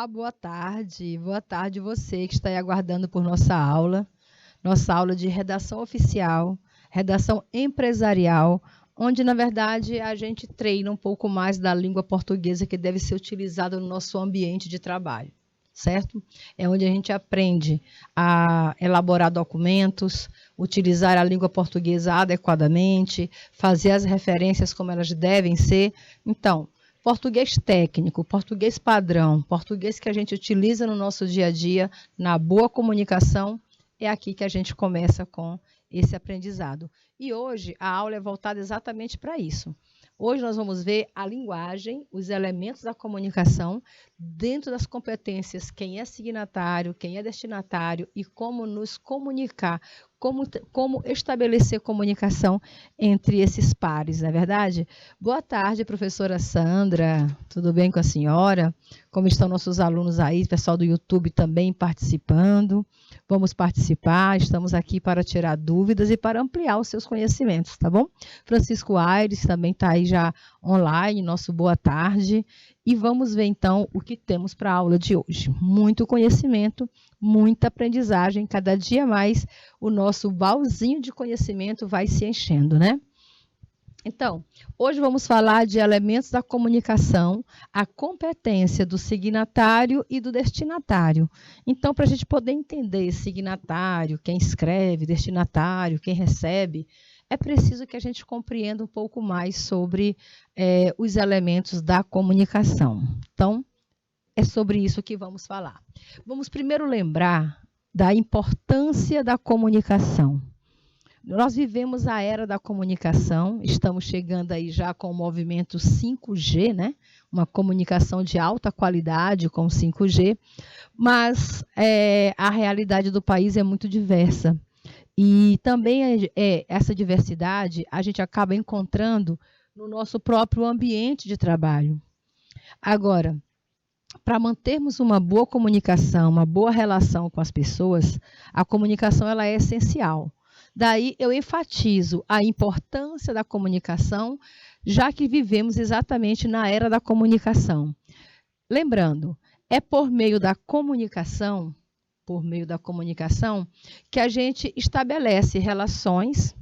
Olá, boa tarde. Boa tarde você que está aí aguardando por nossa aula de redação oficial, redação empresarial, onde, na verdade, a gente treina um pouco mais da língua portuguesa que deve ser utilizada no nosso ambiente de trabalho, certo? É onde a gente aprende a elaborar documentos, utilizar a língua portuguesa adequadamente, fazer as referências como elas devem ser. Então, português técnico, português padrão, português que a gente utiliza no nosso dia a dia, na boa comunicação, é aqui que a gente começa com esse aprendizado. E hoje a aula é voltada exatamente para isso. Hoje nós vamos ver a linguagem, os elementos da comunicação, dentro das competências, quem é signatário, quem é destinatário e como nos comunicar, como estabelecer comunicação entre esses pares, não é verdade? Boa tarde, professora Sandra, tudo bem com a senhora? Como estão nossos alunos aí, pessoal do YouTube também participando? Vamos participar, estamos aqui para tirar dúvidas e para ampliar os seus conhecimentos, tá bom? Francisco Aires também está aí já online, nosso boa tarde. E vamos ver então o que temos para a aula de hoje. Muito conhecimento, muita aprendizagem, cada dia mais o nosso baúzinho de conhecimento vai se enchendo, né? Então, hoje vamos falar de elementos da comunicação, a competência do signatário e do destinatário. Então, para a gente poder entender signatário, quem escreve, destinatário, quem recebe, é preciso que a gente compreenda um pouco mais sobre os elementos da comunicação. Então, é sobre isso que vamos falar. Vamos primeiro lembrar da importância da comunicação. Nós vivemos a era da comunicação, estamos chegando aí já com o movimento 5G, né? Uma comunicação de alta qualidade com 5G, mas a realidade do país é muito diversa. E também essa diversidade a gente acaba encontrando no nosso próprio ambiente de trabalho. Agora, para mantermos uma boa comunicação, uma boa relação com as pessoas, a comunicação ela é essencial. Daí eu enfatizo a importância da comunicação, já que vivemos exatamente na era da comunicação. Lembrando, é por meio da comunicação, que a gente estabelece relações,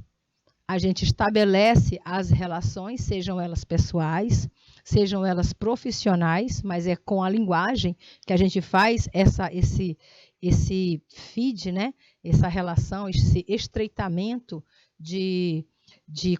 a gente estabelece as relações, sejam elas pessoais, sejam elas profissionais, mas é com a linguagem que a gente faz esse feed, né? Essa relação, esse estreitamento de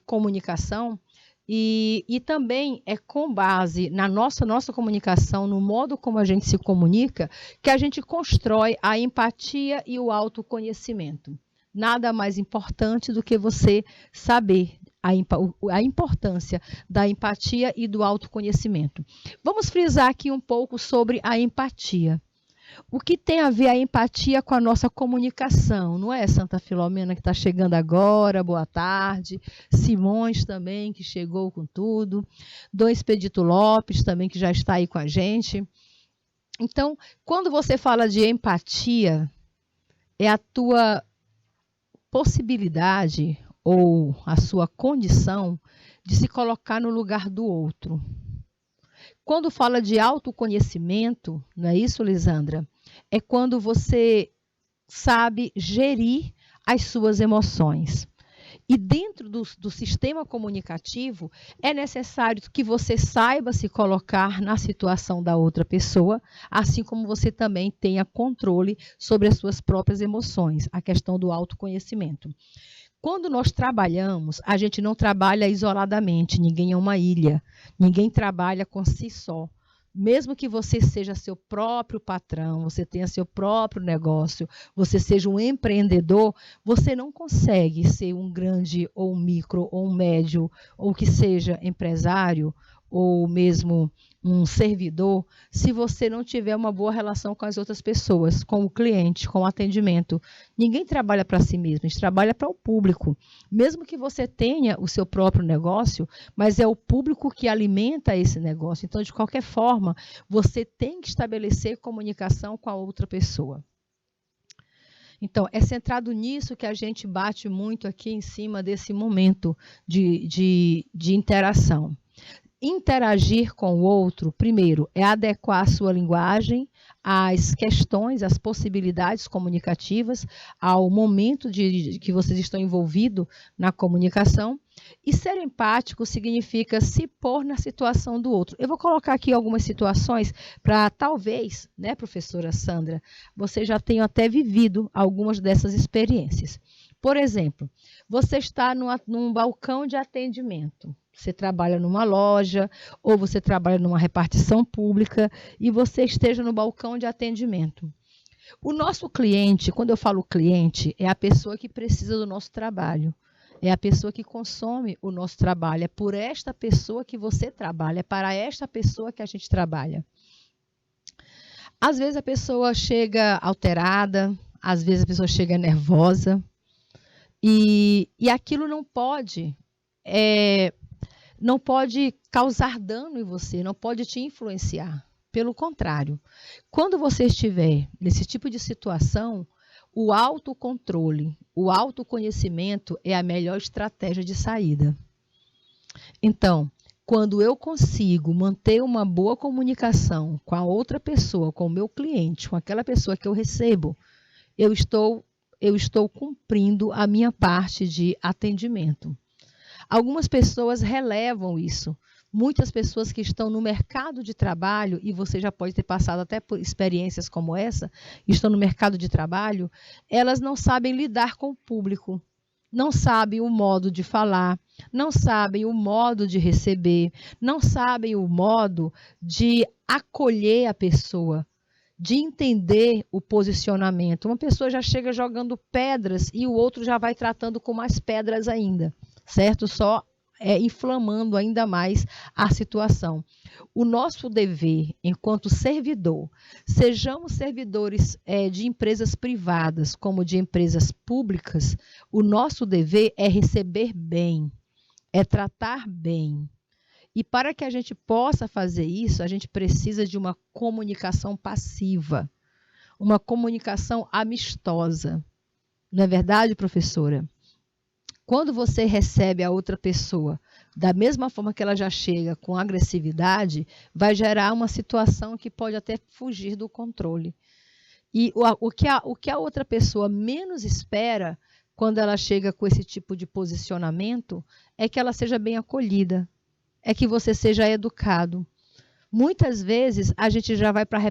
comunicação. E também é com base na nossa comunicação, no modo como a gente se comunica, que a gente constrói a empatia e o autoconhecimento. Nada mais importante do que você saber a importância da empatia e do autoconhecimento. Vamos frisar aqui um pouco sobre a empatia. O que tem a ver a empatia com a nossa comunicação, não é, Santa Filomena, que está chegando agora, boa tarde, Simões também, que chegou com tudo, Dom Expedito Lopes também, que já está aí com a gente. Então, quando você fala de empatia, é a tua possibilidade ou a sua condição de se colocar no lugar do outro. Quando fala de autoconhecimento, não é isso, Lisandra? É quando você sabe gerir as suas emoções. E dentro do sistema comunicativo, é necessário que você saiba se colocar na situação da outra pessoa, assim como você também tenha controle sobre as suas próprias emoções, a questão do autoconhecimento. Quando nós trabalhamos, a gente não trabalha isoladamente, ninguém é uma ilha, ninguém trabalha com si só. Mesmo que você seja seu próprio patrão, você tenha seu próprio negócio, você seja um empreendedor, você não consegue ser um grande ou um micro ou um médio, ou que seja empresário, ou mesmo um servidor, se você não tiver uma boa relação com as outras pessoas, com o cliente, com o atendimento. Ninguém trabalha para si mesmo, a gente trabalha para o público. Mesmo que você tenha o seu próprio negócio, mas é o público que alimenta esse negócio. Então, de qualquer forma, você tem que estabelecer comunicação com a outra pessoa. Então, é centrado nisso que a gente bate muito aqui em cima desse momento de interação. Interagir com o outro, primeiro, é adequar a sua linguagem às questões, às possibilidades comunicativas, ao momento que vocês estão envolvidos na comunicação. E ser empático significa se pôr na situação do outro. Eu vou colocar aqui algumas situações para talvez, né, professora Sandra, você já tenha até vivido algumas dessas experiências. Por exemplo, você está num balcão de atendimento. Você trabalha numa loja ou você trabalha numa repartição pública e você esteja no balcão de atendimento. O nosso cliente, quando eu falo cliente, é a pessoa que precisa do nosso trabalho. É a pessoa que consome o nosso trabalho. É por esta pessoa que você trabalha. É para esta pessoa que a gente trabalha. Às vezes a pessoa chega alterada, às vezes a pessoa chega nervosa. E aquilo não pode causar dano em você, não pode te influenciar. Pelo contrário, quando você estiver nesse tipo de situação, o autocontrole, o autoconhecimento é a melhor estratégia de saída. Então, quando eu consigo manter uma boa comunicação com a outra pessoa, com o meu cliente, com aquela pessoa que eu recebo, eu estou cumprindo a minha parte de atendimento. Algumas pessoas relevam isso. Muitas pessoas que estão no mercado de trabalho, e você já pode ter passado até por experiências como essa, estão no mercado de trabalho, elas não sabem lidar com o público, não sabem o modo de falar, não sabem o modo de receber, não sabem o modo de acolher a pessoa, de entender o posicionamento. Uma pessoa já chega jogando pedras e o outro já vai tratando com mais pedras ainda, certo? Só inflamando ainda mais a situação. O nosso dever, enquanto servidor, sejamos servidores de empresas privadas como de empresas públicas, o nosso dever é receber bem, é tratar bem. E para que a gente possa fazer isso, a gente precisa de uma comunicação passiva, uma comunicação amistosa. Não é verdade, professora? Quando você recebe a outra pessoa da mesma forma que ela já chega, com agressividade, vai gerar uma situação que pode até fugir do controle. E o que a outra pessoa menos espera quando ela chega com esse tipo de posicionamento é que ela seja bem acolhida, é que você seja educado. Muitas vezes a gente já vai para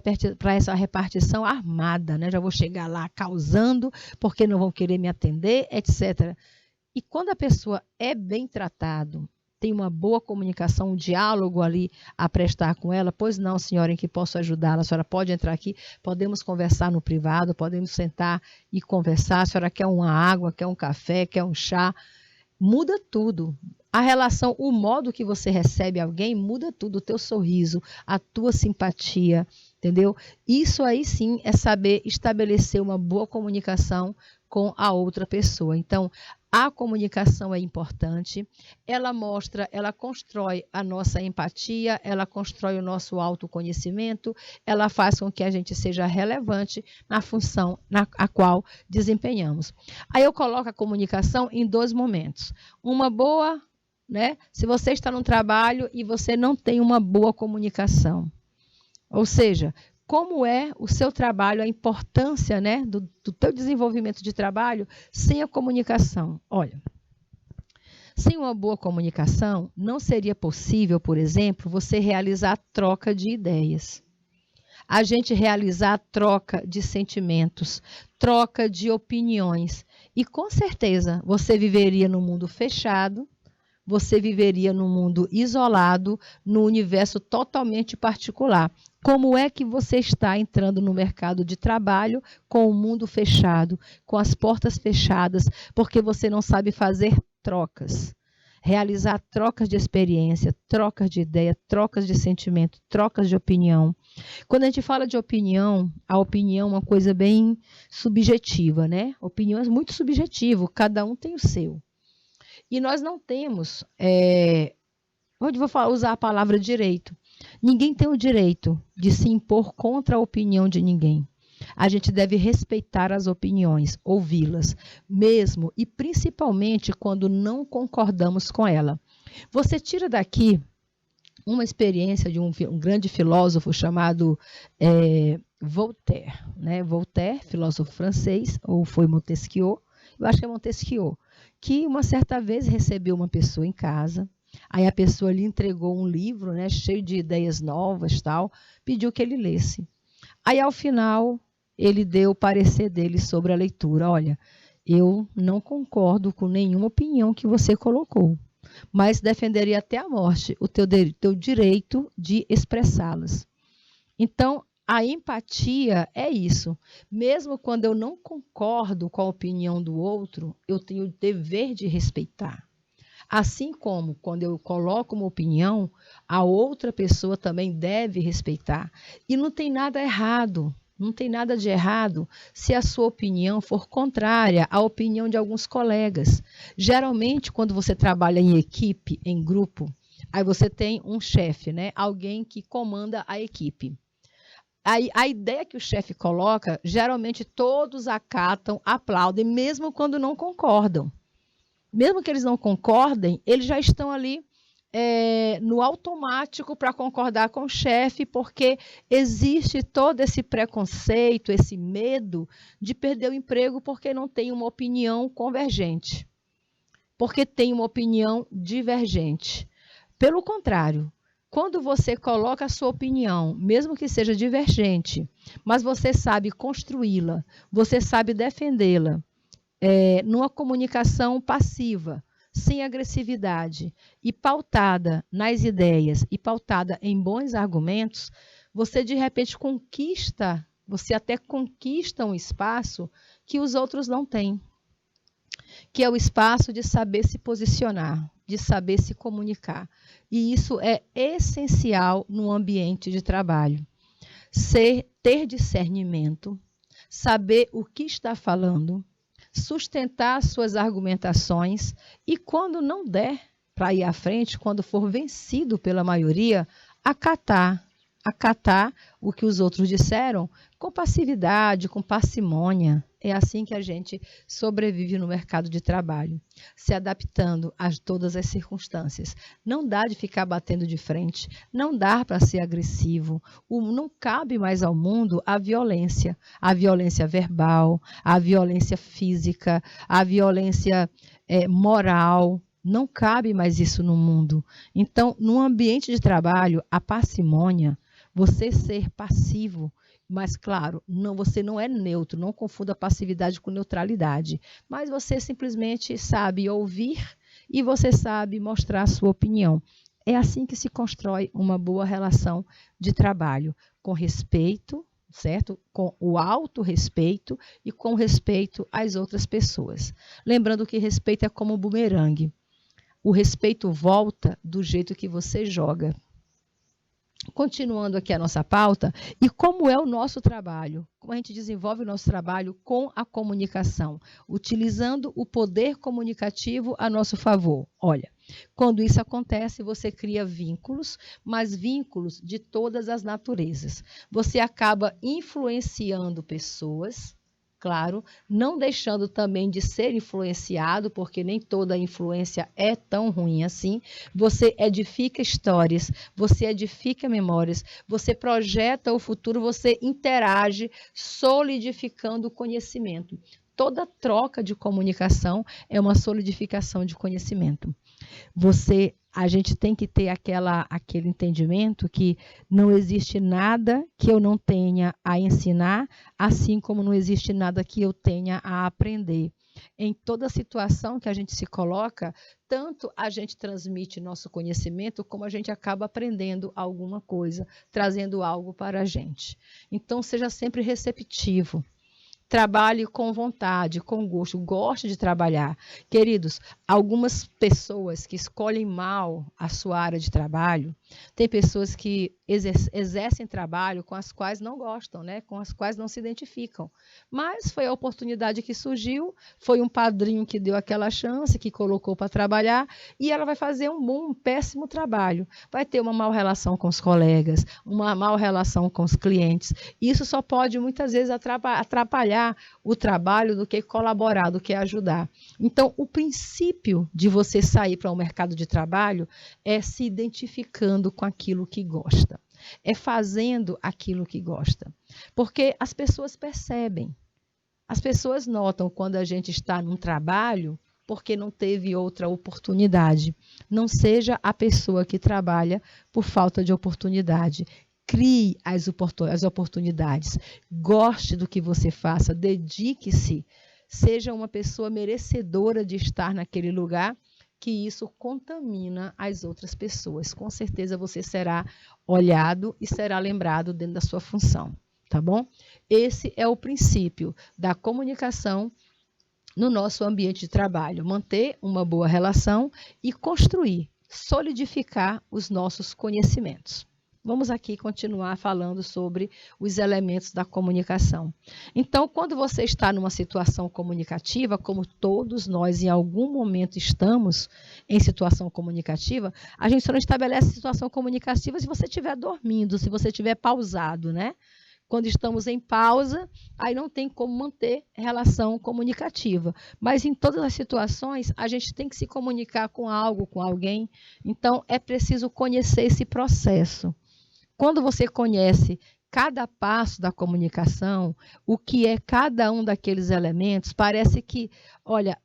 essa repartição armada, né? Já vou chegar lá causando, porque não vão querer me atender, etc. E quando a pessoa é bem tratado, tem uma boa comunicação, um diálogo ali a prestar com ela, pois não, senhora, em que posso ajudá-la? A senhora pode entrar aqui, podemos conversar no privado, podemos sentar e conversar. A senhora quer uma água, quer um café, quer um chá? Muda tudo. A relação, o modo que você recebe alguém, muda tudo. O teu sorriso, a tua simpatia, entendeu? Isso aí sim é saber estabelecer uma boa comunicação com a outra pessoa. Então, a comunicação é importante, ela mostra, ela constrói a nossa empatia, ela constrói o nosso autoconhecimento, ela faz com que a gente seja relevante na função a qual desempenhamos. Aí eu coloco a comunicação em dois momentos. Uma boa, né? Se você está no trabalho e você não tem uma boa comunicação, ou seja, como é o seu trabalho, a importância, né, do teu desenvolvimento de trabalho sem a comunicação. Olha, sem uma boa comunicação, não seria possível, por exemplo, você realizar a troca de ideias. A gente realizar a troca de sentimentos, troca de opiniões. E com certeza você viveria num mundo fechado, você viveria num mundo isolado, num universo totalmente particular. Como é que você está entrando no mercado de trabalho com o mundo fechado, com as portas fechadas, porque você não sabe fazer trocas? Realizar trocas de experiência, trocas de ideia, trocas de sentimento, trocas de opinião. Quando a gente fala de opinião, a opinião é uma coisa bem subjetiva, né? Opinião é muito subjetivo, cada um tem o seu. E nós não temos, onde vou usar a palavra direito. Ninguém tem o direito de se impor contra a opinião de ninguém. A gente deve respeitar as opiniões, ouvi-las, mesmo e principalmente quando não concordamos com ela. Você tira daqui uma experiência de um grande filósofo chamado Voltaire, né? Voltaire, filósofo francês, ou foi Montesquieu, eu acho que é Montesquieu, que uma certa vez recebeu uma pessoa em casa, aí a pessoa lhe entregou um livro, né, cheio de ideias novas, tal, pediu que ele lesse. Aí, ao final, ele deu o parecer dele sobre a leitura. Olha, eu não concordo com nenhuma opinião que você colocou, mas defenderia até a morte o teu direito de expressá-las. Então, a empatia é isso. Mesmo quando eu não concordo com a opinião do outro, eu tenho o dever de respeitar. Assim como quando eu coloco uma opinião, a outra pessoa também deve respeitar. E não tem nada errado, não tem nada de errado se a sua opinião for contrária à opinião de alguns colegas. Geralmente, quando você trabalha em equipe, em grupo, aí você tem um chefe, né? Alguém que comanda a equipe. A ideia que o chefe coloca, geralmente todos acatam, aplaudem, mesmo quando não concordam. Mesmo que eles não concordem, eles já estão ali no automático para concordar com o chefe, porque existe todo esse preconceito, esse medo de perder o emprego porque não tem uma opinião convergente, porque tem uma opinião divergente. Pelo contrário, quando você coloca a sua opinião, mesmo que seja divergente, mas você sabe construí-la, você sabe defendê-la, numa comunicação passiva, sem agressividade e pautada nas ideias e pautada em bons argumentos, você de repente conquista, você até conquista um espaço que os outros não têm, que é o espaço de saber se posicionar, de saber se comunicar. E isso é essencial no ambiente de trabalho. Ter discernimento, saber o que está falando, sustentar suas argumentações e, quando não der para ir à frente, quando for vencido pela maioria, acatar o que os outros disseram com passividade, com parcimônia. É assim que a gente sobrevive no mercado de trabalho, se adaptando a todas as circunstâncias. Não dá de ficar batendo de frente, não dá para ser agressivo. Não cabe mais ao mundo a violência verbal, a violência física, a violência moral. Não cabe mais isso no mundo. Então, num ambiente de trabalho, a parcimônia, você ser passivo, mas claro, você não é neutro, não confunda passividade com neutralidade, mas você simplesmente sabe ouvir e você sabe mostrar a sua opinião. É assim que se constrói uma boa relação de trabalho, com respeito, certo? Com o autorrespeito e com respeito às outras pessoas. Lembrando que respeito é como um bumerangue. O respeito volta do jeito que você joga. Continuando aqui a nossa pauta, e como é o nosso trabalho? Como a gente desenvolve o nosso trabalho com a comunicação, utilizando o poder comunicativo a nosso favor. Olha, quando isso acontece, você cria vínculos, mas vínculos de todas as naturezas. Você acaba influenciando pessoas, claro, não deixando também de ser influenciado, porque nem toda influência é tão ruim assim. Você edifica histórias, você edifica memórias, você projeta o futuro, você interage, solidificando o conhecimento. Toda troca de comunicação é uma solidificação de conhecimento. A gente tem que ter aquele entendimento que não existe nada que eu não tenha a ensinar, assim como não existe nada que eu tenha a aprender. Em toda situação que a gente se coloca, tanto a gente transmite nosso conhecimento, como a gente acaba aprendendo alguma coisa, trazendo algo para a gente. Então, seja sempre receptivo. Trabalhe com vontade, com gosto, goste de trabalhar. Queridos, algumas pessoas que escolhem mal a sua área de trabalho, tem pessoas que exercem trabalho com as quais não gostam, né? Com as quais não se identificam. Mas foi a oportunidade que surgiu, foi um padrinho que deu aquela chance, que colocou para trabalhar, e ela vai fazer um péssimo trabalho. Vai ter uma má relação com os colegas, uma má relação com os clientes. Isso só pode, muitas vezes, atrapalhar o trabalho do que colaborar, do que ajudar. Então, o princípio de você sair para o mercado de trabalho é se identificando com aquilo que gosta. é fazendo aquilo que gosta. Porque as pessoas percebem, as pessoas notam quando a gente está num trabalho porque não teve outra oportunidade. Não seja a pessoa que trabalha por falta de oportunidade. Crie as oportunidades. Goste do que você faça, dedique-se. Seja uma pessoa merecedora de estar naquele lugar, que isso contamina as outras pessoas. Com certeza você será olhado e será lembrado dentro da sua função, tá bom? Esse é o princípio da comunicação no nosso ambiente de trabalho. Manter uma boa relação e construir, solidificar os nossos conhecimentos. Vamos aqui continuar falando sobre os elementos da comunicação. Então, quando você está numa situação comunicativa, como todos nós em algum momento estamos em situação comunicativa, a gente só não estabelece situação comunicativa se você estiver dormindo, se você estiver pausado, né? Quando estamos em pausa, aí não tem como manter relação comunicativa. Mas em todas as situações, a gente tem que se comunicar com algo, com alguém. Então, é preciso conhecer esse processo. Quando você conhece cada passo da comunicação, o que é cada um daqueles elementos, parece que, olha,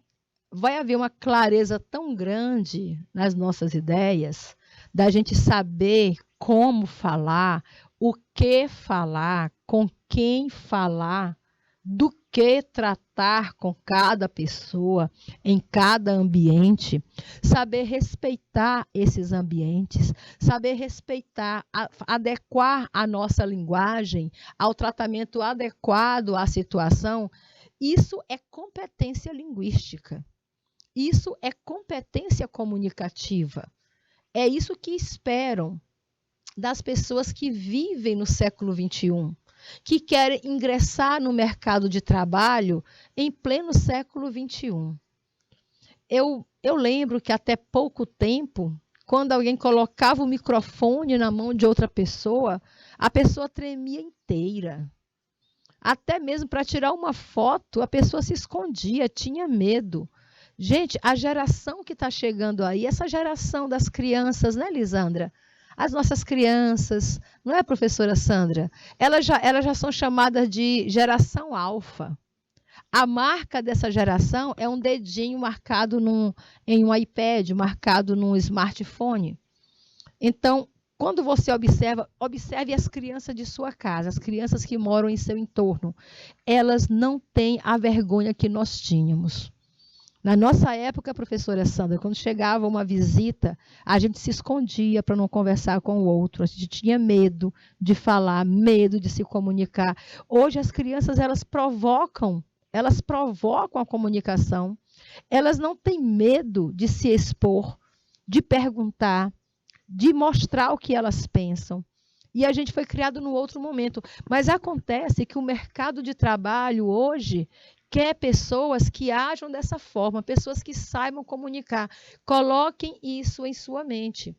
vai haver uma clareza tão grande nas nossas ideias, da gente saber como falar, o que falar, com quem falar, do que tratar com cada pessoa, em cada ambiente, saber respeitar esses ambientes, saber respeitar, adequar a nossa linguagem ao tratamento adequado à situação, isso é competência linguística. Isso é competência comunicativa. É isso que esperam das pessoas que vivem no século XXI, que querem ingressar no mercado de trabalho em pleno século XXI. Eu lembro que até pouco tempo, quando alguém colocava o microfone na mão de outra pessoa, a pessoa tremia inteira. Até mesmo para tirar uma foto, a pessoa se escondia, tinha medo. Gente, a geração que está chegando aí, essa geração das crianças, né, Lisandra? As nossas crianças, não é, professora Sandra? Elas já são chamadas de geração alfa. A marca dessa geração é um dedinho marcado em um iPad, marcado num smartphone. Então, quando você observe as crianças de sua casa, as crianças que moram em seu entorno. Elas não têm a vergonha que nós tínhamos. Na nossa época, professora Sandra, quando chegava uma visita, a gente se escondia para não conversar com o outro. A gente tinha medo de falar, medo de se comunicar. Hoje as crianças, elas provocam a comunicação. Elas não têm medo de se expor, de perguntar, de mostrar o que elas pensam. E a gente foi criado num outro momento. Mas acontece que o mercado de trabalho hoje quer pessoas que ajam dessa forma, pessoas que saibam comunicar. Coloquem isso em sua mente.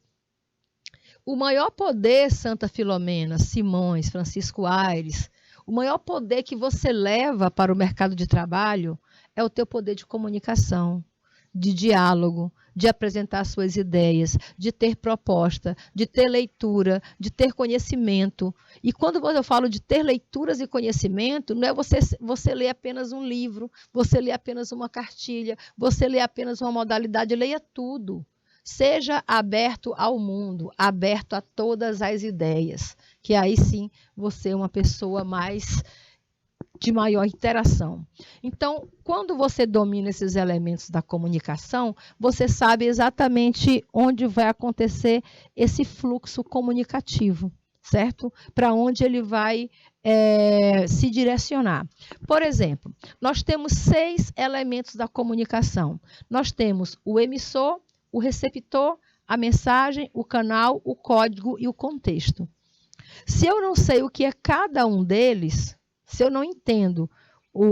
O maior poder, Santa Filomena, Simões, Francisco Aires, o maior poder que você leva para o mercado de trabalho é o teu poder de comunicação, de diálogo, de apresentar suas ideias, de ter proposta, de ter leitura, de ter conhecimento. E quando eu falo de ter leituras e conhecimento, não é você ler apenas um livro, você ler apenas uma cartilha, você ler apenas uma modalidade, leia tudo. Seja aberto ao mundo, aberto a todas as ideias, que aí sim você é uma pessoa de maior interação. Então, quando você domina esses elementos da comunicação, você sabe exatamente onde vai acontecer esse fluxo comunicativo, certo? Para onde ele vai se direcionar. Por exemplo, nós temos 6 elementos da comunicação. Nós temos o emissor, o receptor, a mensagem, o canal, o código e o contexto. Se eu não sei o que é cada um deles, se eu não entendo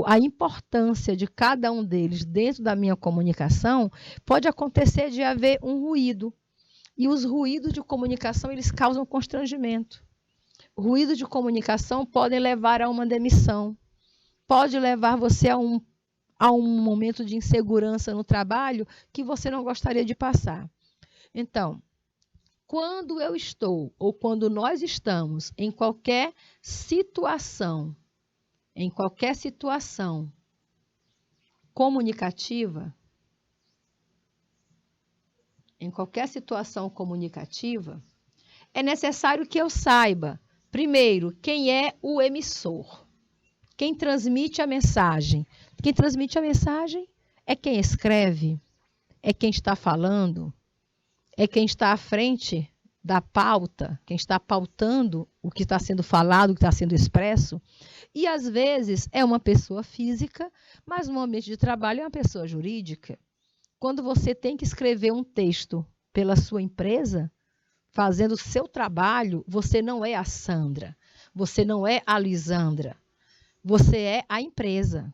a importância de cada um deles dentro da minha comunicação, pode acontecer de haver um ruído. E os ruídos de comunicação, eles causam constrangimento. Ruídos de comunicação podem levar a uma demissão. Pode levar você a um momento de insegurança no trabalho que você não gostaria de passar. Então, Quando eu estou, ou quando nós estamos em qualquer situação comunicativa, é necessário que eu saiba, primeiro, quem é o emissor, quem transmite a mensagem. Quem transmite a mensagem é quem escreve, é quem está falando, é quem está à frente da pauta, quem está pautando o que está sendo falado, o que está sendo expresso. E, às vezes, é uma pessoa física, mas no ambiente de trabalho é uma pessoa jurídica. Quando você tem que escrever um texto pela sua empresa, fazendo o seu trabalho, você não é a Sandra, você não é a Lisandra, você é a empresa.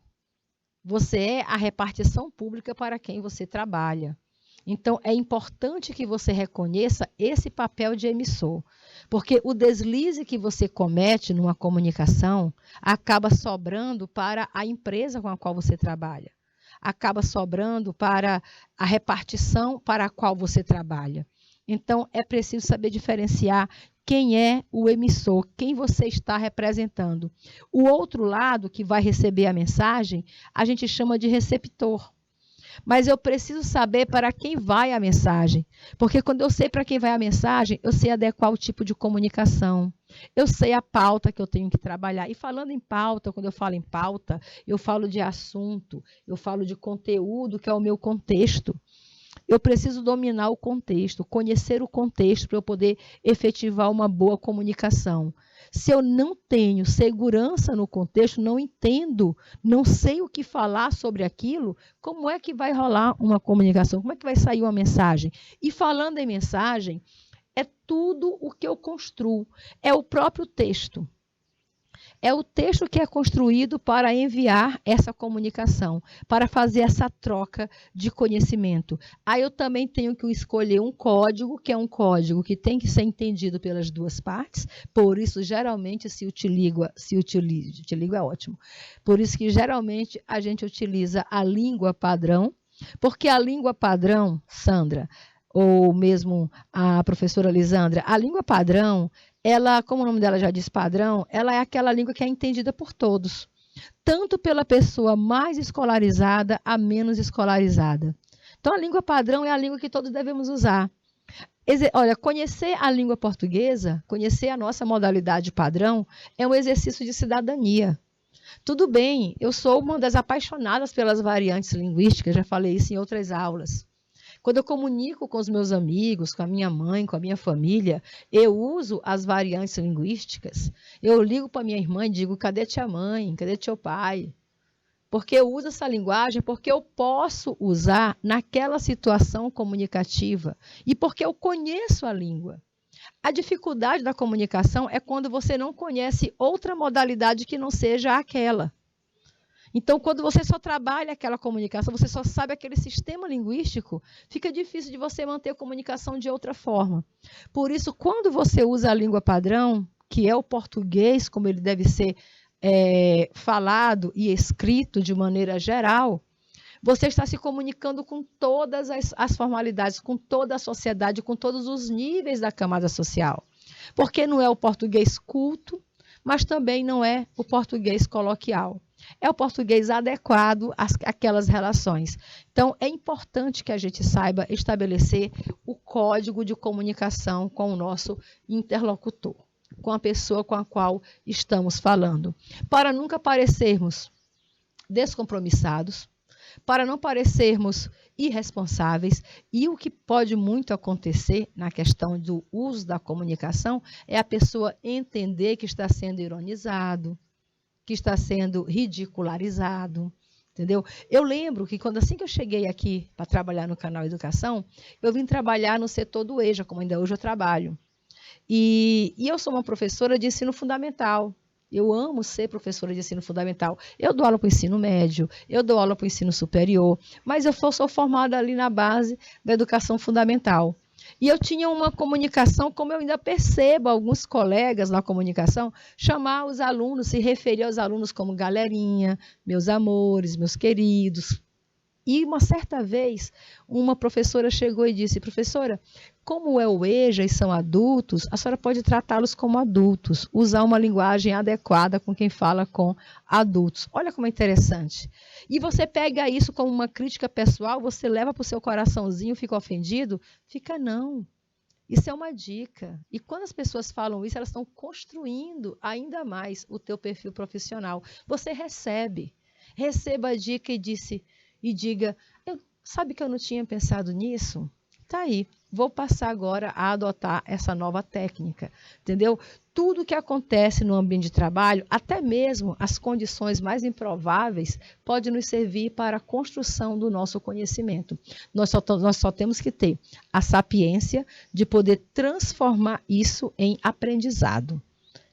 Você é a repartição pública para quem você trabalha. Então, é importante que você reconheça esse papel de emissor, porque o deslize que você comete numa comunicação acaba sobrando para a empresa com a qual você trabalha, acaba sobrando para a repartição para a qual você trabalha. Então, é preciso saber diferenciar quem é o emissor, quem você está representando. O outro lado, que vai receber a mensagem, a gente chama de receptor. Mas eu preciso saber para quem vai a mensagem, porque quando eu sei para quem vai a mensagem, eu sei adequar o tipo de comunicação, eu sei a pauta que eu tenho que trabalhar. E falando em pauta, quando eu falo em pauta, eu falo de assunto, eu falo de conteúdo, que é o meu contexto. Eu preciso dominar o contexto, conhecer o contexto para eu poder efetivar uma boa comunicação. Se eu não tenho segurança no contexto, não entendo, não sei o que falar sobre aquilo, como é que vai rolar uma comunicação? Como é que vai sair uma mensagem? E falando em mensagem, é tudo o que eu construo, é o próprio texto. É o texto que é construído para enviar essa comunicação, para fazer essa troca de conhecimento. Aí eu também tenho que escolher um código, que é um código que tem que ser entendido pelas duas partes, por isso geralmente se utiliza é ótimo, por isso que geralmente a gente utiliza a língua padrão, porque a língua padrão, Sandra, ou mesmo a professora Lisandra, a língua padrão, ela, como o nome dela já diz padrão, ela é aquela língua que é entendida por todos, tanto pela pessoa mais escolarizada a menos escolarizada. Então, a língua padrão é a língua que todos devemos usar. Olha, conhecer a língua portuguesa, conhecer a nossa modalidade padrão, é um exercício de cidadania. Tudo bem, eu sou uma das apaixonadas pelas variantes linguísticas, já falei isso em outras aulas. Quando eu comunico com os meus amigos, com a minha mãe, com a minha família, eu uso as variantes linguísticas. Eu ligo para minha irmã e digo, cadê tia mãe? Cadê teu pai? Porque eu uso essa linguagem, porque eu posso usar naquela situação comunicativa e porque eu conheço a língua. A dificuldade da comunicação é quando você não conhece outra modalidade que não seja aquela. Então, quando você só trabalha aquela comunicação, você só sabe aquele sistema linguístico, fica difícil de você manter a comunicação de outra forma. Por isso, quando você usa a língua padrão, que é o português, como ele deve ser falado e escrito de maneira geral, você está se comunicando com todas as formalidades, com toda a sociedade, com todos os níveis da camada social. Porque não é o português culto, mas também não é o português coloquial. É o português adequado àquelas relações. Então, é importante que a gente saiba estabelecer o código de comunicação com o nosso interlocutor, com a pessoa com a qual estamos falando, para nunca parecermos descompromissados, para não parecermos irresponsáveis. E o que pode muito acontecer na questão do uso da comunicação é a pessoa entender que está sendo ironizado, que está sendo ridicularizado, entendeu? Eu lembro que assim que eu cheguei aqui para trabalhar no canal Educação, eu vim trabalhar no setor do EJA, como ainda hoje eu trabalho. E eu sou uma professora de ensino fundamental. Eu amo ser professora de ensino fundamental. Eu dou aula para o ensino médio, eu dou aula para o ensino superior, mas eu sou formada ali na base da educação fundamental. E eu tinha uma comunicação, como eu ainda percebo alguns colegas na comunicação, chamar os alunos, se referir aos alunos como galerinha, meus amores, meus queridos. E uma certa vez, uma professora chegou e disse, professora, como é o EJA e são adultos, a senhora pode tratá-los como adultos, usar uma linguagem adequada com quem fala com adultos. Olha como é interessante. E você pega isso como uma crítica pessoal, você leva para o seu coraçãozinho, fica ofendido? Fica não. Isso é uma dica. E quando as pessoas falam isso, elas estão construindo ainda mais o teu perfil profissional. Você receba a dica e diga, sabe que eu não tinha pensado nisso? Tá aí, vou passar agora a adotar essa nova técnica, entendeu? Tudo que acontece no ambiente de trabalho, até mesmo as condições mais improváveis, pode nos servir para a construção do nosso conhecimento. Nós só temos que ter a sapiência de poder transformar isso em aprendizado.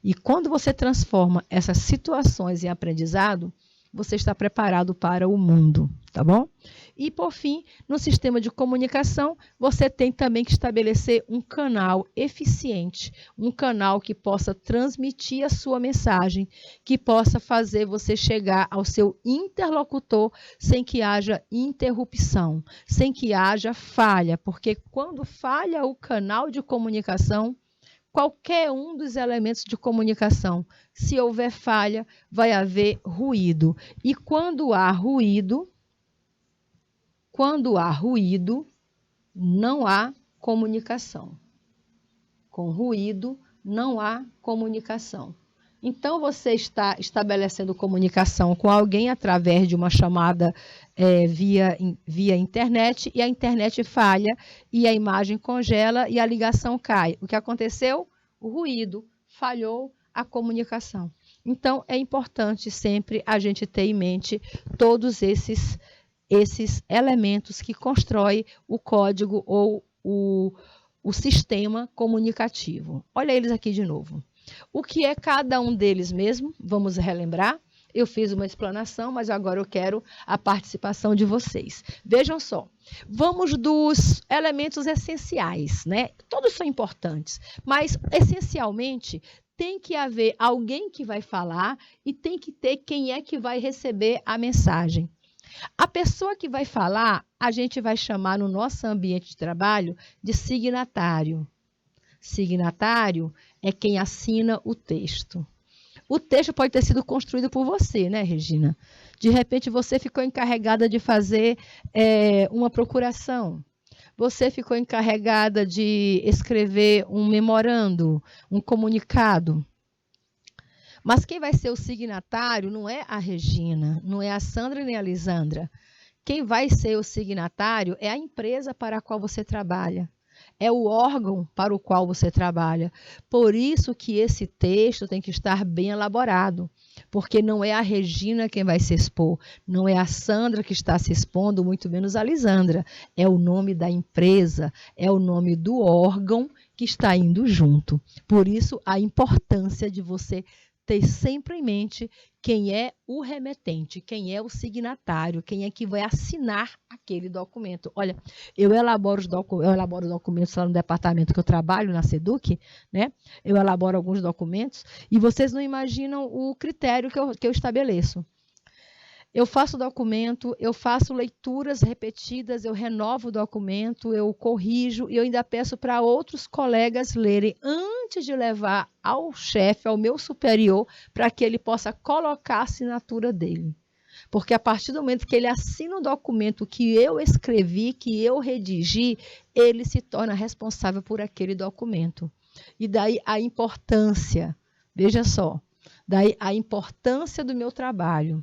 E quando você transforma essas situações em aprendizado, você está preparado para o mundo, tá bom? E, por fim, no sistema de comunicação, você tem também que estabelecer um canal eficiente, um canal que possa transmitir a sua mensagem, que possa fazer você chegar ao seu interlocutor sem que haja interrupção, sem que haja falha, porque quando falha o canal de comunicação, qualquer um dos elementos de comunicação, se houver falha, vai haver ruído. E quando há ruído, não há comunicação. Com ruído, não há comunicação. Então, você está estabelecendo comunicação com alguém através de uma chamada via internet, e a internet falha, e a imagem congela, e a ligação cai. O que aconteceu? O ruído, falhou a comunicação. Então, é importante sempre a gente ter em mente todos esses elementos que constroem o código ou o sistema comunicativo. Olha eles aqui de novo. O que é cada um deles mesmo? Vamos relembrar? Eu fiz uma explanação, mas agora eu quero a participação de vocês. Vejam só, vamos dos elementos essenciais, né? Todos são importantes, mas essencialmente tem que haver alguém que vai falar e tem que ter quem é que vai receber a mensagem. A pessoa que vai falar, a gente vai chamar no nosso ambiente de trabalho de signatário. Signatário é quem assina o texto. O texto pode ter sido construído por você, né, Regina? De repente, você ficou encarregada de fazer uma procuração. Você ficou encarregada de escrever um memorando, um comunicado. Mas quem vai ser o signatário não é a Regina, não é a Sandra nem a Lisandra. Quem vai ser o signatário é a empresa para a qual você trabalha. É o órgão para o qual você trabalha. Por isso que esse texto tem que estar bem elaborado, porque não é a Regina quem vai se expor, não é a Sandra que está se expondo, muito menos a Lisandra. É o nome da empresa, é o nome do órgão que está indo junto. Por isso, a importância de você ter sempre em mente quem é o remetente, quem é o signatário, quem é que vai assinar aquele documento. Olha, eu elaboro documentos lá no departamento que eu trabalho, na SEDUC, né? Eu elaboro alguns documentos e vocês não imaginam o critério que eu estabeleço. Eu faço documento, eu faço leituras repetidas, eu renovo o documento, eu corrijo e eu ainda peço para outros colegas lerem antes de levar ao chefe, ao meu superior, para que ele possa colocar a assinatura dele. Porque a partir do momento que ele assina o documento que eu escrevi, que eu redigi, ele se torna responsável por aquele documento. E daí a importância, veja só, daí a importância do meu trabalho.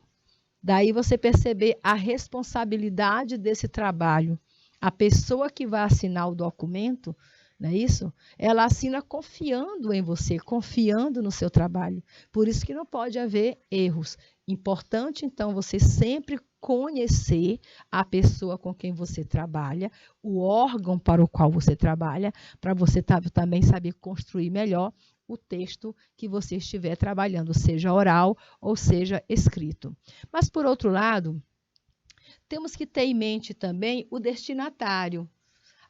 Daí você perceber a responsabilidade desse trabalho. A pessoa que vai assinar o documento, não é isso? Ela assina confiando em você, confiando no seu trabalho. Por isso que não pode haver erros. Importante, então, você sempre conhecer a pessoa com quem você trabalha, o órgão para o qual você trabalha, para você também saber construir melhor o texto que você estiver trabalhando, seja oral ou seja escrito. Mas, por outro lado, temos que ter em mente também o destinatário,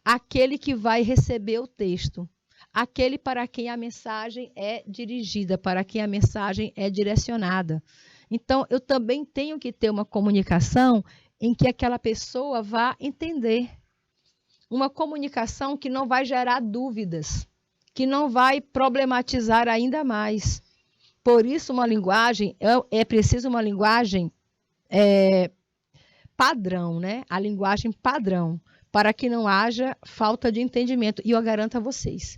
aquele que vai receber o texto, aquele para quem a mensagem é dirigida, para quem a mensagem é direcionada. Então, eu também tenho que ter uma comunicação em que aquela pessoa vá entender. Uma comunicação que não vai gerar dúvidas, que não vai problematizar ainda mais. Por isso, uma linguagem, é preciso uma linguagem padrão, né? A linguagem padrão, para que não haja falta de entendimento. E eu garanto a vocês,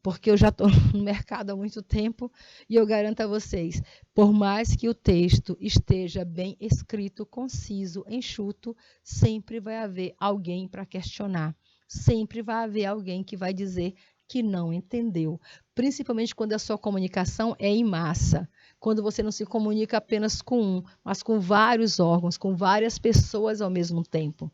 porque eu já estou no mercado há muito tempo, e eu garanto a vocês, por mais que o texto esteja bem escrito, conciso, enxuto, sempre vai haver alguém para questionar. Sempre vai haver alguém que vai dizer que não entendeu. Principalmente quando a sua comunicação é em massa. Quando você não se comunica apenas com um, mas com vários órgãos, com várias pessoas ao mesmo tempo.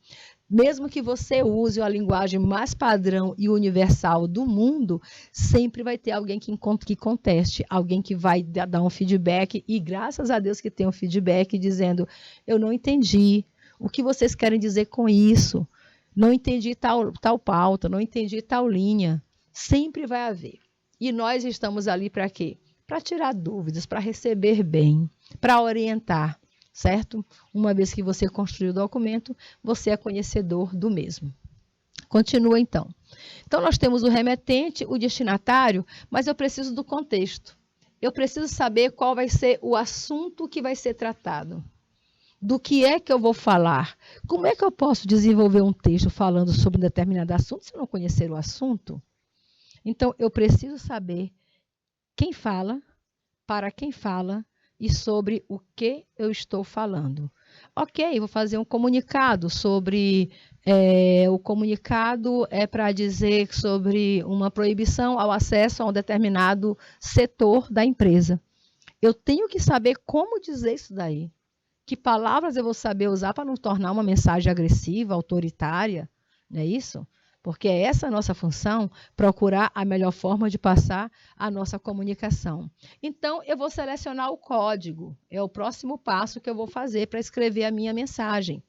Mesmo que você use a linguagem mais padrão e universal do mundo, sempre vai ter alguém que conteste, alguém que vai dar um feedback, e graças a Deus que tem um feedback dizendo, eu não entendi, o que vocês querem dizer com isso? Não entendi tal pauta, não entendi tal linha. Sempre vai haver. E nós estamos ali para quê? Para tirar dúvidas, para receber bem, para orientar, certo? Uma vez que você construiu o documento, você é conhecedor do mesmo. Continua então. Então, nós temos o remetente, o destinatário, mas eu preciso do contexto. Eu preciso saber qual vai ser o assunto que vai ser tratado. Do que é que eu vou falar? Como é que eu posso desenvolver um texto falando sobre um determinado assunto se eu não conhecer o assunto? Então, eu preciso saber quem fala, para quem fala e sobre o que eu estou falando. Ok, vou fazer um comunicado sobre... o comunicado é para dizer sobre uma proibição ao acesso a um determinado setor da empresa. Eu tenho que saber como dizer isso daí. Que palavras eu vou saber usar para não tornar uma mensagem agressiva, autoritária, não é isso? Porque é essa a nossa função, procurar a melhor forma de passar a nossa comunicação. Então, eu vou selecionar o código, é o próximo passo que eu vou fazer para escrever a minha mensagem.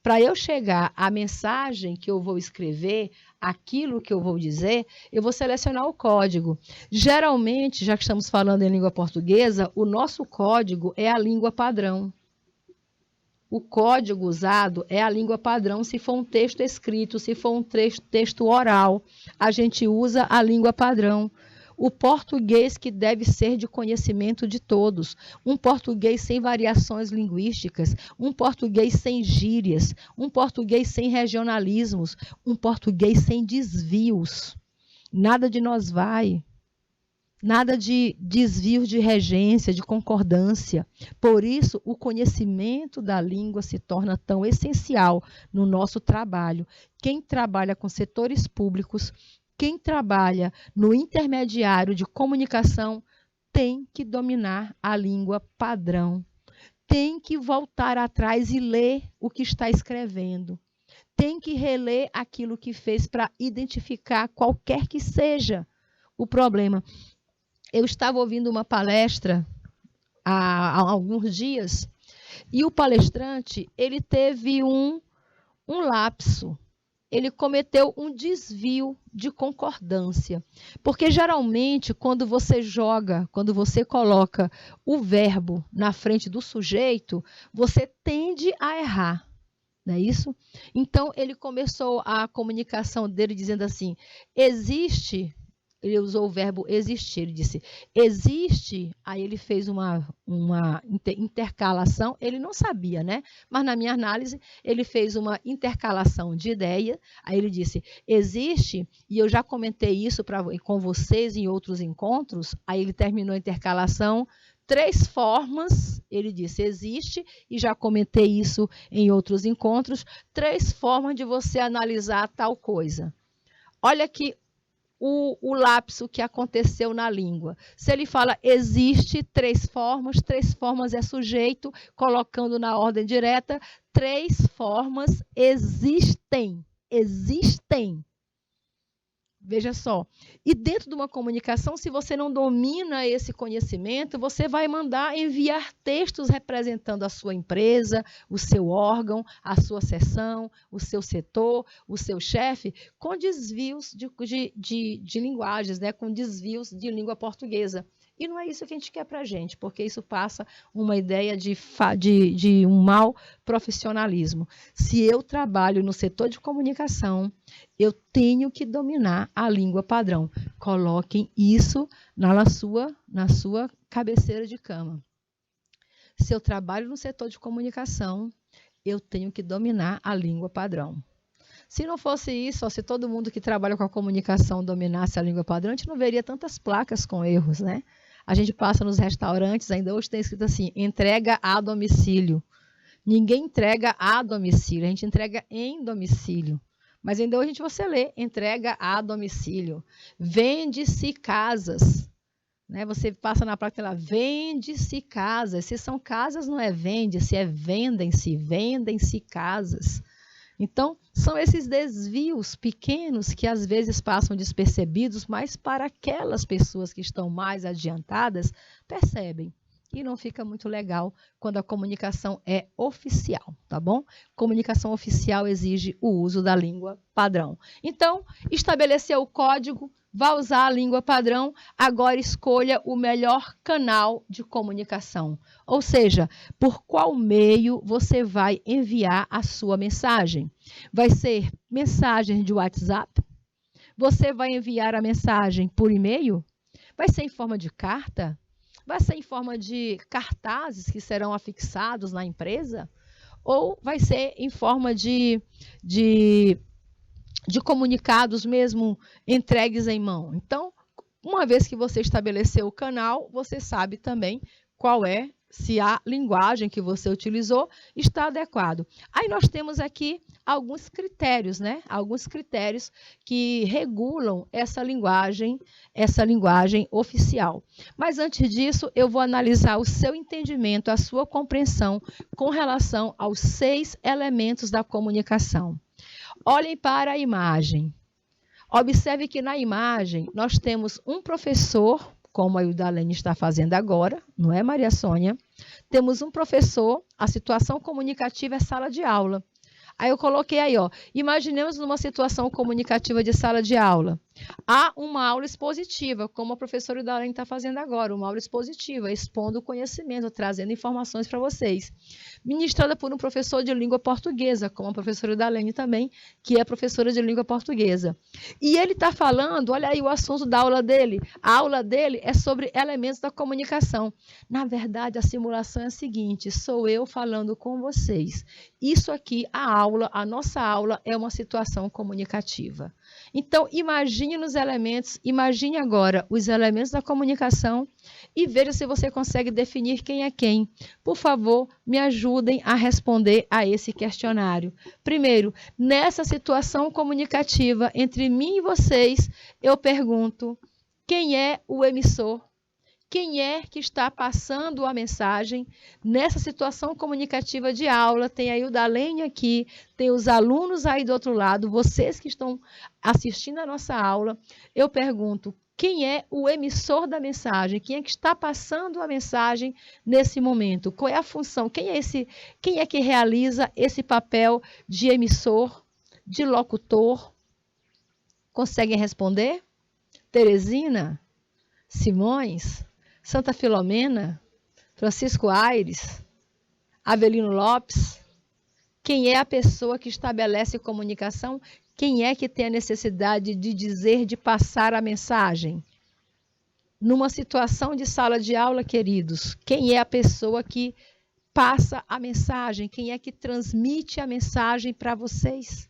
Para eu chegar à mensagem que eu vou escrever, aquilo que eu vou dizer, eu vou selecionar o código. Geralmente, já que estamos falando em língua portuguesa, o nosso código é a língua padrão. O código usado é a língua padrão, se for um texto escrito, se for um texto oral, a gente usa a língua padrão. O português que deve ser de conhecimento de todos, um português sem variações linguísticas, um português sem gírias, um português sem regionalismos, um português sem desvios. Nada de nós vai. Nada de desvio de regência, de concordância. Por isso, o conhecimento da língua se torna tão essencial no nosso trabalho. Quem trabalha com setores públicos, quem trabalha no intermediário de comunicação, tem que dominar a língua padrão. Tem que voltar atrás e ler o que está escrevendo. Tem que reler aquilo que fez para identificar qualquer que seja o problema. Eu estava ouvindo uma palestra há alguns dias e o palestrante, ele teve um lapso, ele cometeu um desvio de concordância. Porque geralmente quando você coloca o verbo na frente do sujeito, você tende a errar. Não é isso? Então ele começou a comunicação dele dizendo assim, existe... Ele usou o verbo existir, ele disse, existe, aí ele fez uma intercalação, ele não sabia, né? Mas na minha análise, ele fez uma intercalação de ideia, aí ele disse, existe, e eu já comentei isso com vocês em outros encontros, aí ele terminou a intercalação, 3 formas, ele disse, existe, e já comentei isso em outros encontros, 3 formas de você analisar tal coisa. Olha aqui, o lapso que aconteceu na língua. Se ele fala existe 3 formas é sujeito, colocando na ordem direta, 3 formas existem. Existem. Veja só. E dentro de uma comunicação, se você não domina esse conhecimento, você vai mandar enviar textos representando a sua empresa, o seu órgão, a sua seção, o seu setor, o seu chefe, com desvios de linguagens, né? Com desvios de língua portuguesa. E não é isso que a gente quer para a gente, porque isso passa uma ideia de um mau profissionalismo. Se eu trabalho no setor de comunicação, eu tenho que dominar a língua padrão. Coloquem isso na sua cabeceira de cama. Se eu trabalho no setor de comunicação, eu tenho que dominar a língua padrão. Se não fosse isso, se todo mundo que trabalha com a comunicação dominasse a língua padrão, a gente não veria tantas placas com erros, né? A gente passa nos restaurantes, ainda hoje tem escrito assim, entrega a domicílio. Ninguém entrega a domicílio, a gente entrega em domicílio. Mas ainda hoje você lê, entrega a domicílio. Vende-se casas. Né? Você passa na placa lá, vende-se casas. Se são casas, não é vende-se, é vendem-se casas. Então, são esses desvios pequenos que às vezes passam despercebidos, mas para aquelas pessoas que estão mais adiantadas, percebem. E não fica muito legal quando a comunicação é oficial, tá bom? Comunicação oficial exige o uso da língua padrão. Então, estabeleceu o código, vai usar a língua padrão, agora escolha o melhor canal de comunicação. Ou seja, por qual meio você vai enviar a sua mensagem? Vai ser mensagem de WhatsApp? Você vai enviar a mensagem por e-mail? Vai ser em forma de carta? Vai ser em forma de cartazes que serão afixados na empresa? Ou vai ser em forma de comunicados mesmo entregues em mão? Então, uma vez que você estabeleceu o canal, você sabe também qual é, se a linguagem que você utilizou está adequado. Aí nós temos aqui alguns critérios, né? Alguns critérios que regulam essa linguagem oficial. Mas antes disso, eu vou analisar o seu entendimento, a sua compreensão com relação aos 6 elementos da comunicação. Olhem para a imagem. Observe que na imagem nós temos um professor, como a Ildalene está fazendo agora, não é, Maria Sônia? Temos um professor, a situação comunicativa é sala de aula. Aí eu coloquei aí, ó, imaginemos numa situação comunicativa de sala de aula. Há uma aula expositiva, como a professora Ildalene está fazendo agora, uma aula expositiva, expondo o conhecimento, trazendo informações para vocês. Ministrada por um professor de língua portuguesa, como a professora Ildalene também, que é professora de língua portuguesa. E ele está falando, olha aí o assunto da aula dele. A aula dele é sobre elementos da comunicação. Na verdade, a simulação é a seguinte, sou eu falando com vocês. Isso aqui, a nossa aula é uma situação comunicativa. Então, imagine nos elementos, imagine agora os elementos da comunicação e veja se você consegue definir quem é quem. Por favor, me ajudem a responder a esse questionário. Primeiro, nessa situação comunicativa entre mim e vocês, eu pergunto, quem é o emissor? Quem é que está passando a mensagem nessa situação comunicativa de aula? Tem aí o Ildalene aqui, tem os alunos aí do outro lado, vocês que estão assistindo a nossa aula. Eu pergunto, quem é o emissor da mensagem? Quem é que está passando a mensagem nesse momento? Qual é a função? Quem é que realiza esse papel de emissor, de locutor? Conseguem responder? Teresina? Simões? Santa Filomena, Francisco Aires, Avelino Lopes. Quem é a pessoa que estabelece comunicação? Quem é que tem a necessidade de dizer, de passar a mensagem? Numa situação de sala de aula, queridos, quem é a pessoa que passa a mensagem? Quem é que transmite a mensagem para vocês?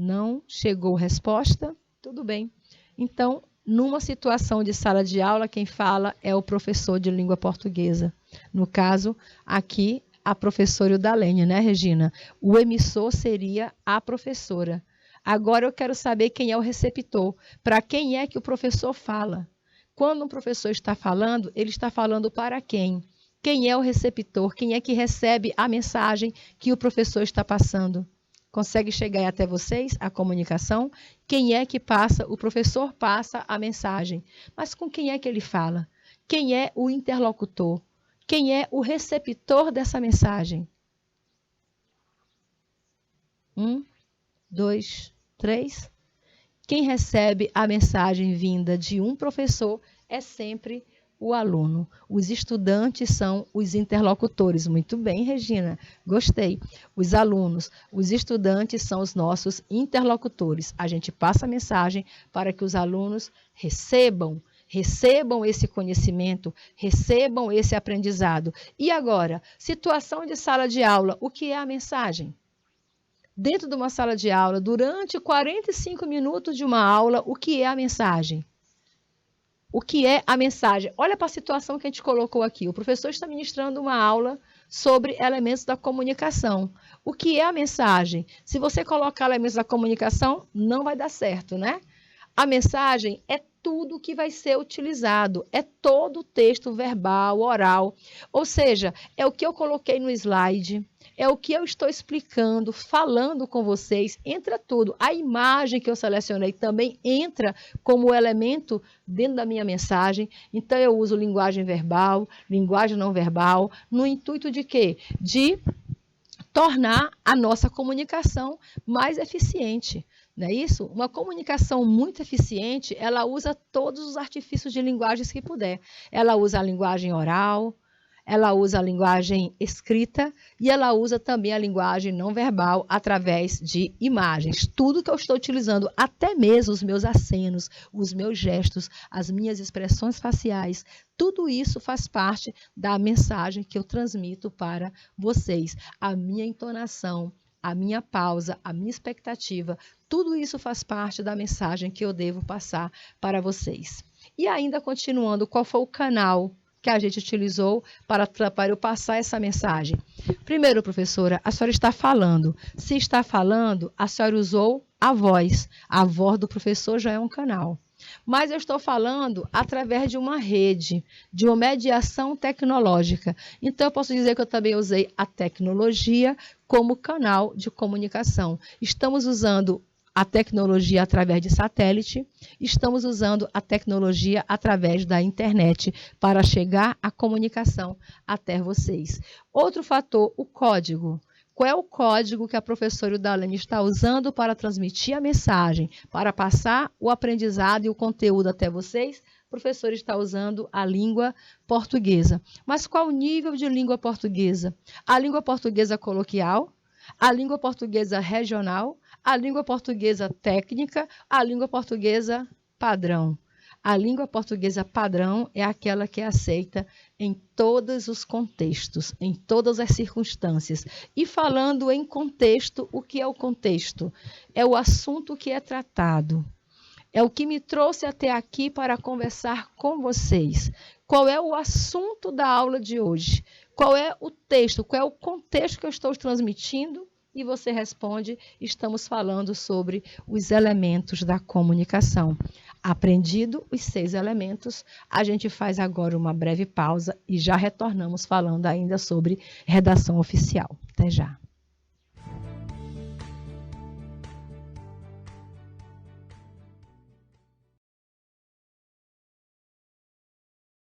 Não chegou resposta? Tudo bem. Então, numa situação de sala de aula, quem fala é o professor de língua portuguesa. No caso, aqui, a professora Ildalene, né, Regina? O emissor seria a professora. Agora eu quero saber quem é o receptor. Para quem é que o professor fala? Quando um professor está falando, ele está falando para quem? Quem é o receptor? Quem é que recebe a mensagem que o professor está passando? Consegue chegar até vocês a comunicação? Quem é que passa? O professor passa a mensagem. Mas com quem é que ele fala? Quem é o interlocutor? Quem é o receptor dessa mensagem? 1, 2, 3. quem recebe a mensagem vinda de um professor é sempre o aluno. Os estudantes são os interlocutores. Muito bem, Regina, gostei. Os alunos, os estudantes são os nossos interlocutores. A gente passa a mensagem para que os alunos recebam esse conhecimento, recebam esse aprendizado. E agora, situação de sala de aula, o que é a mensagem? Dentro de uma sala de aula, durante 45 minutos de uma aula, o que é a mensagem? O que é a mensagem? Olha para a situação que a gente colocou aqui. O professor está ministrando uma aula sobre elementos da comunicação. O que é a mensagem? Se você colocar elementos da comunicação, não vai dar certo, né? A mensagem é tudo que vai ser utilizado, é todo o texto verbal, oral, ou seja, é o que eu coloquei no slide, é o que eu estou explicando, falando com vocês, entra tudo. A imagem que eu selecionei também entra como elemento dentro da minha mensagem, então eu uso linguagem verbal, linguagem não verbal, no intuito de quê? De tornar a nossa comunicação mais eficiente. Não é isso? Uma comunicação muito eficiente, ela usa todos os artifícios de linguagens que puder. Ela usa a linguagem oral, ela usa a linguagem escrita e ela usa também a linguagem não verbal através de imagens. Tudo que eu estou utilizando, até mesmo os meus acenos, os meus gestos, as minhas expressões faciais, tudo isso faz parte da mensagem que eu transmito para vocês. A minha entonação, a minha pausa, a minha expectativa, tudo isso faz parte da mensagem que eu devo passar para vocês. E ainda continuando, qual foi o canal que a gente utilizou para eu passar essa mensagem? Primeiro, professora, a senhora está falando. Se está falando, a senhora usou a voz. A voz do professor já é um canal. Mas eu estou falando através de uma rede, de uma mediação tecnológica. Então, eu posso dizer que eu também usei a tecnologia como canal de comunicação. Estamos usando a tecnologia através de satélite, estamos usando a tecnologia através da internet para chegar a comunicação até vocês. Outro fator, o código. Qual é o código que a professora Udalene está usando para transmitir a mensagem, para passar o aprendizado e o conteúdo até vocês? O professor está usando a língua portuguesa. Mas qual o nível de língua portuguesa? A língua portuguesa coloquial, a língua portuguesa regional, a língua portuguesa técnica, a língua portuguesa padrão. A língua portuguesa padrão é aquela que é aceita em todos os contextos, em todas as circunstâncias. E falando em contexto, o que é o contexto? É o assunto que é tratado. É o que me trouxe até aqui para conversar com vocês. Qual é o assunto da aula de hoje? Qual é o texto? Qual é o contexto que eu estou transmitindo? E você responde, estamos falando sobre os elementos da comunicação. Aprendido os 6 elementos, a gente faz agora uma breve pausa e já retornamos falando ainda sobre redação oficial. Até já.